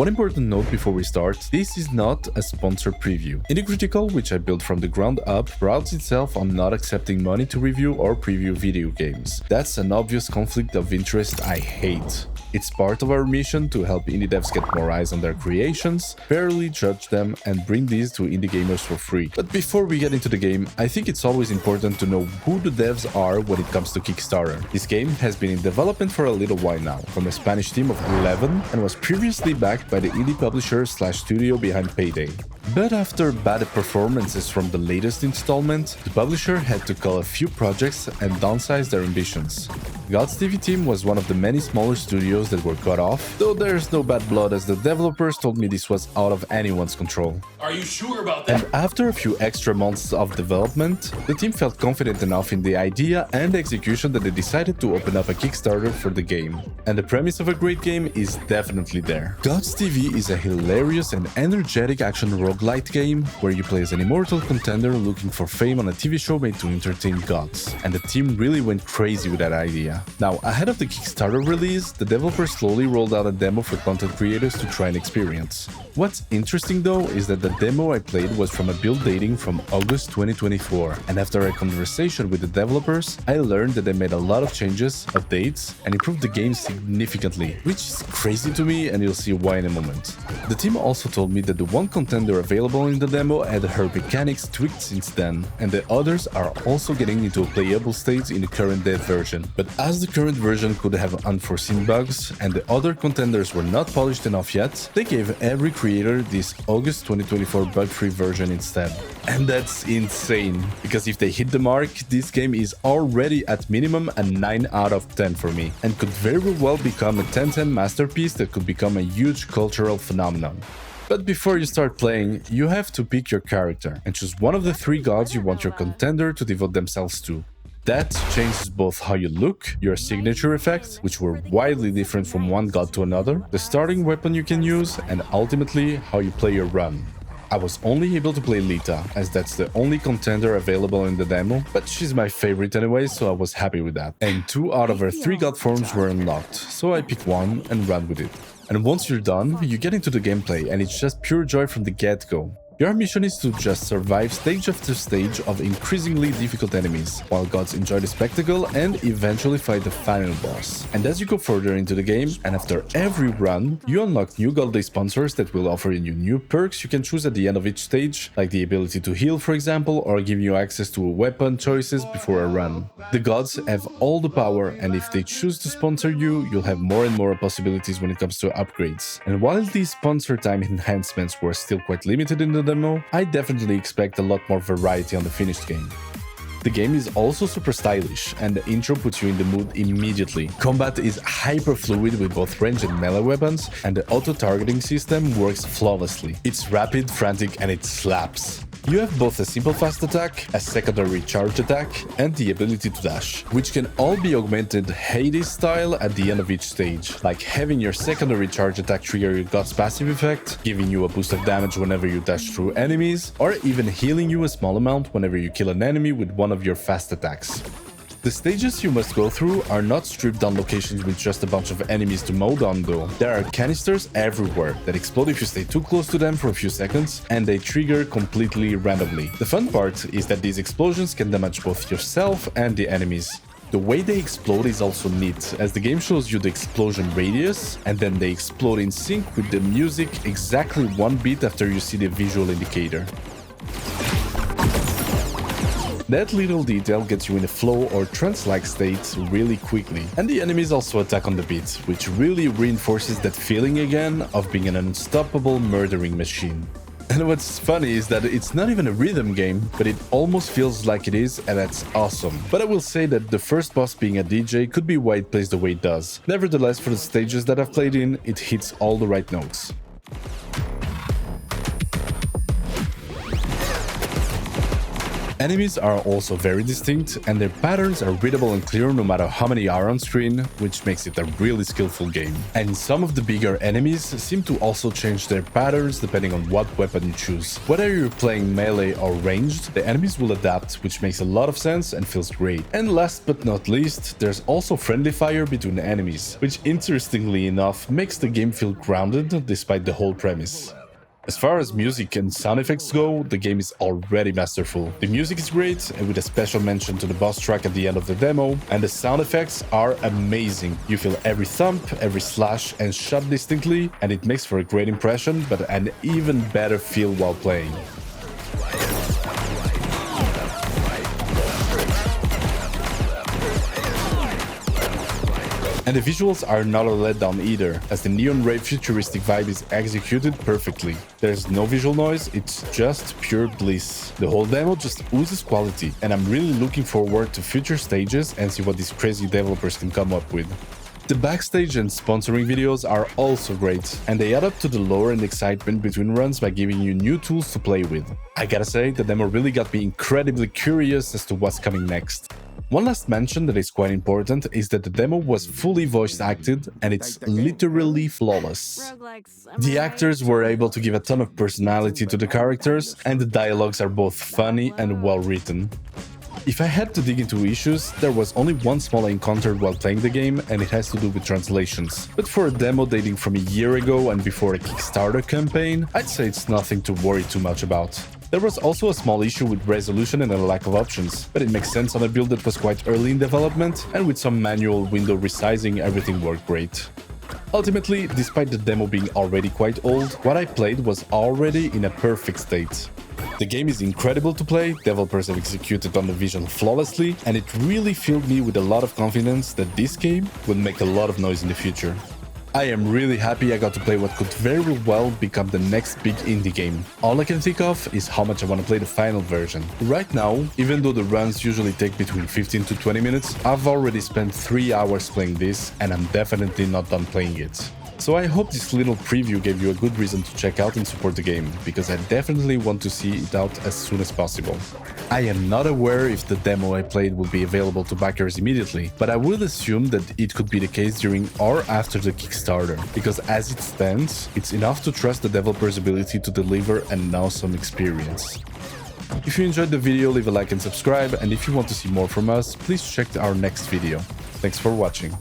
One important note before we start, this is not a sponsored preview. Indie Critical, which I built from the ground up, prides itself on not accepting money to review or preview video games. That's an obvious conflict of interest I hate. It's part of our mission to help indie devs get more eyes on their creations, fairly judge them, and bring these to indie gamers for free. But before we get into the game, I think it's always important to know who the devs are when it comes to Kickstarter. This game has been in development for a little while now, from a Spanish team of 11, and was previously backed by the indie publisher / studio behind Payday. But after bad performances from the latest installment, the publisher had to cull a few projects and downsize their ambitions. GodsTV team was one of the many smaller studios that were cut off, though there's no bad blood as the developers told me this was out of anyone's control. Are you sure about that? And after a few extra months of development, the team felt confident enough in the idea and execution that they decided to open up a Kickstarter for the game. And the premise of a great game is definitely there. GodsTV is a hilarious and energetic action roguelike game where you play as an immortal contender looking for fame on a TV show made to entertain gods. And the team really went crazy with that idea. Now, ahead of the Kickstarter release, the developers slowly rolled out a demo for content creators to try and experience. What's interesting though is that the demo I played was from a build dating from August 2024, and after a conversation with the developers, I learned that they made a lot of changes, updates, and improved the game significantly, which is crazy to me, and you'll see why in a moment. The team also told me that the one contender available in the demo had her mechanics tweaked since then, and the others are also getting into a playable state in the current dev version. But as the current version could have unforeseen bugs, and the other contenders were not polished enough yet, they gave every creator this August 2024 bug-free version instead. And that's insane, because if they hit the mark, this game is already at minimum a 9 out of 10 for me, and could very well become a 10/10 masterpiece that could become a huge cultural phenomenon. But before you start playing, you have to pick your character, and choose one of the 3 gods you want your contender to devote themselves to. That changes both how you look, your signature effects, which were widely different from one god to another, the starting weapon you can use, and ultimately how you play your run. I was only able to play Lita, as that's the only contender available in the demo, but she's my favorite anyway, so I was happy with that. And 2 out of her 3 god forms were unlocked, so I picked one and ran with it. And once you're done, you get into the gameplay, and it's just pure joy from the get-go. Your mission is to just survive stage after stage of increasingly difficult enemies, while gods enjoy the spectacle and eventually fight the final boss. And as you go further into the game, and after every run, you unlock new god day sponsors that will offer you new perks you can choose at the end of each stage, like the ability to heal for example, or give you access to weapon choices before a run. The gods have all the power, and if they choose to sponsor you, you'll have more and more possibilities when it comes to upgrades. And while these sponsor time enhancements were still quite limited in the demo, I definitely expect a lot more variety on the finished game. The game is also super stylish, and the intro puts you in the mood immediately. Combat is hyper fluid with both range and melee weapons, and the auto-targeting system works flawlessly. It's rapid, frantic, and it slaps. You have both a simple fast attack, a secondary charge attack, and the ability to dash, which can all be augmented Hades style at the end of each stage, like having your secondary charge attack trigger your god's passive effect, giving you a boost of damage whenever you dash through enemies, or even healing you a small amount whenever you kill an enemy with one of your fast attacks. The stages you must go through are not stripped down locations with just a bunch of enemies to mow down though. There are canisters everywhere that explode if you stay too close to them for a few seconds, and they trigger completely randomly. The fun part is that these explosions can damage both yourself and the enemies. The way they explode is also neat, as the game shows you the explosion radius, and then they explode in sync with the music exactly 1 beat after you see the visual indicator. That little detail gets you in a flow or trance-like state really quickly. And the enemies also attack on the beat, which really reinforces that feeling again of being an unstoppable murdering machine. And what's funny is that it's not even a rhythm game, but it almost feels like it is, and that's awesome. But I will say that the first boss being a DJ could be why it plays the way it does. Nevertheless, for the stages that I've played in, it hits all the right notes. Enemies are also very distinct, and their patterns are readable and clear no matter how many are on screen, which makes it a really skillful game. And some of the bigger enemies seem to also change their patterns depending on what weapon you choose. Whether you're playing melee or ranged, the enemies will adapt, which makes a lot of sense and feels great. And last but not least, there's also friendly fire between the enemies, which interestingly enough makes the game feel grounded despite the whole premise. As far as music and sound effects go, the game is already masterful. The music is great, and with a special mention to the boss track at the end of the demo, and the sound effects are amazing. You feel every thump, every slash and shot distinctly, and it makes for a great impression, but an even better feel while playing. And the visuals are not a letdown either, as the neon ray futuristic vibe is executed perfectly. There's no visual noise, it's just pure bliss. The whole demo just oozes quality, and I'm really looking forward to future stages and see what these crazy developers can come up with. The backstage and sponsoring videos are also great, and they add up to the lore and excitement between runs by giving you new tools to play with. I gotta say, the demo really got me incredibly curious as to what's coming next. One last mention that is quite important is that the demo was fully voice acted, and it's literally flawless. The actors were able to give a ton of personality to the characters, and the dialogues are both funny and well written. If I had to dig into issues, there was only one small I encountered while playing the game, and it has to do with translations. But for a demo dating from a year ago and before a Kickstarter campaign, I'd say it's nothing to worry too much about. There was also a small issue with resolution and a lack of options, but it makes sense on a build that was quite early in development, and with some manual window resizing everything worked great. Ultimately, despite the demo being already quite old, what I played was already in a perfect state. The game is incredible to play, developers have executed on the vision flawlessly, and it really filled me with a lot of confidence that this game will make a lot of noise in the future. I am really happy I got to play what could very well become the next big indie game. All I can think of is how much I want to play the final version. Right now, even though the runs usually take between 15 to 20 minutes, I've already spent 3 hours playing this, and I'm definitely not done playing it. So I hope this little preview gave you a good reason to check out and support the game, because I definitely want to see it out as soon as possible. I am not aware if the demo I played will be available to backers immediately, but I would assume that it could be the case during or after the Kickstarter, because as it stands, it's enough to trust the developer's ability to deliver an awesome experience. If you enjoyed the video, leave a like and subscribe, and if you want to see more from us, please check our next video. Thanks for watching.